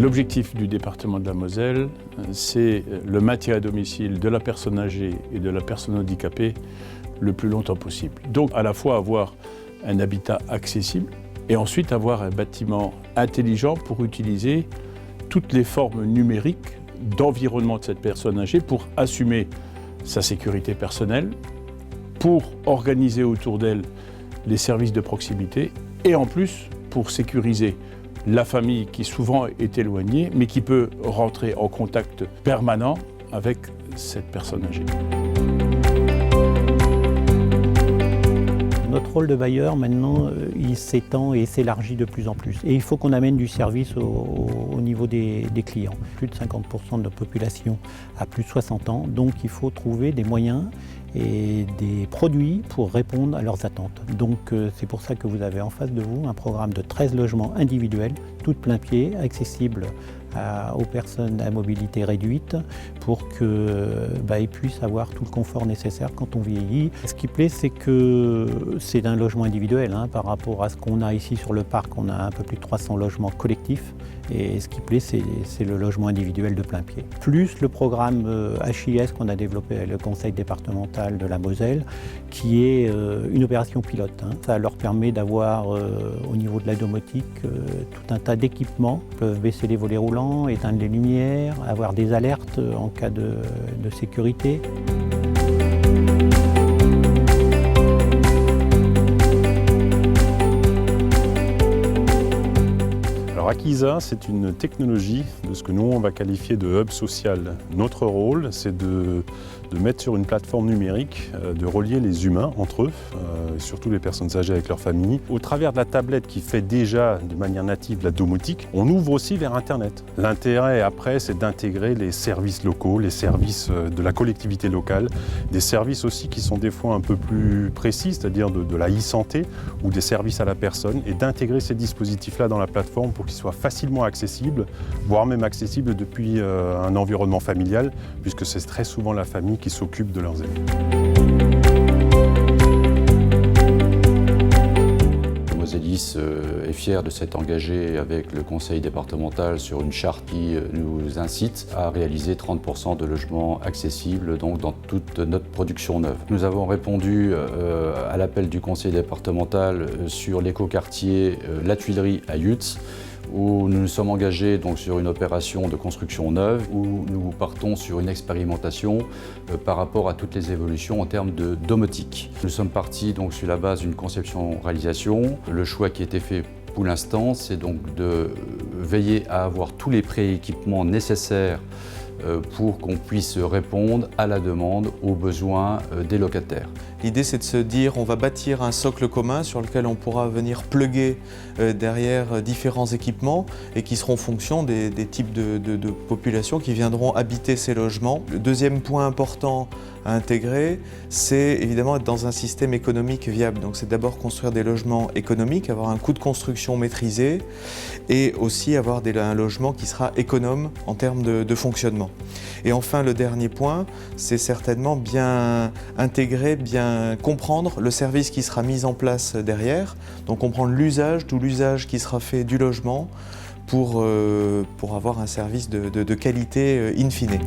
L'objectif du département de la Moselle, c'est le maintien à domicile de la personne âgée et de la personne handicapée le plus longtemps possible. Donc à la fois avoir un habitat accessible et ensuite avoir un bâtiment intelligent pour utiliser toutes les formes numériques d'environnement de cette personne âgée pour assumer sa sécurité personnelle, pour organiser autour d'elle les services de proximité et en plus pour sécuriser la famille qui souvent est éloignée mais qui peut rentrer en contact permanent avec cette personne âgée. Notre rôle de bailleur maintenant, il s'étend et s'élargit de plus en plus. Et il faut qu'on amène du service au niveau des clients. Plus de 50% de notre population a plus de 60 ans, donc il faut trouver des moyens et des produits pour répondre à leurs attentes. Donc c'est pour ça que vous avez en face de vous un programme de 13 logements individuels, tout de plein pied, accessibles aux personnes à mobilité réduite pour qu'ils puissent avoir tout le confort nécessaire quand on vieillit. Ce qui plaît, c'est que c'est un logement individuel par rapport à ce qu'on a ici sur le parc. On a un peu plus de 300 logements collectifs et ce qui plaît, c'est le logement individuel de plein pied. Plus le programme HIS qu'on a développé avec le conseil départemental de la Moselle, qui est une opération pilote. Ça leur permet d'avoir au niveau de la domotique tout un tas d'équipements. Ils peuvent baisser les volets roulants, éteindre les lumières, avoir des alertes en cas de sécurité. Alors Akiza, c'est une technologie de ce que nous on va qualifier de hub social. Notre rôle, c'est de mettre sur une plateforme numérique, de relier les humains entre eux, et surtout les personnes âgées avec leur famille. Au travers de la tablette qui fait déjà de manière native la domotique, on ouvre aussi vers Internet. L'intérêt après, c'est d'intégrer les services locaux, les services de la collectivité locale, des services aussi qui sont des fois un peu plus précis, c'est-à-dire de la e-santé ou des services à la personne, et d'intégrer ces dispositifs-là dans la plateforme pour qu'ils soient facilement accessibles, voire même accessibles depuis un environnement familial, puisque c'est très souvent la famille qui s'occupent de leurs aînés. Mosellis est fier de s'être engagé avec le conseil départemental sur une charte qui nous incite à réaliser 30% de logements accessibles donc dans toute notre production neuve. Nous avons répondu à l'appel du conseil départemental sur l'écoquartier La Tuilerie à Yutz, où nous nous sommes engagés donc, sur une opération de construction neuve, où nous partons sur une expérimentation par rapport à toutes les évolutions en termes de domotique. Nous sommes partis donc, sur la base d'une conception-réalisation. Le choix qui a été fait pour l'instant, c'est donc de veiller à avoir tous les prééquipements nécessaires pour qu'on puisse répondre à la demande, aux besoins des locataires. L'idée, c'est de se dire on va bâtir un socle commun sur lequel on pourra venir plugger derrière différents équipements et qui seront en fonction des types de populations qui viendront habiter ces logements. Le deuxième point important à intégrer, c'est évidemment être dans un système économique viable. Donc c'est d'abord construire des logements économiques, avoir un coût de construction maîtrisé et aussi avoir un logement qui sera économe en termes de fonctionnement. Et enfin, le dernier point, c'est certainement bien intégrer, bien comprendre le service qui sera mis en place derrière, donc comprendre l'usage, tout l'usage qui sera fait du logement pour avoir un service de qualité in fine.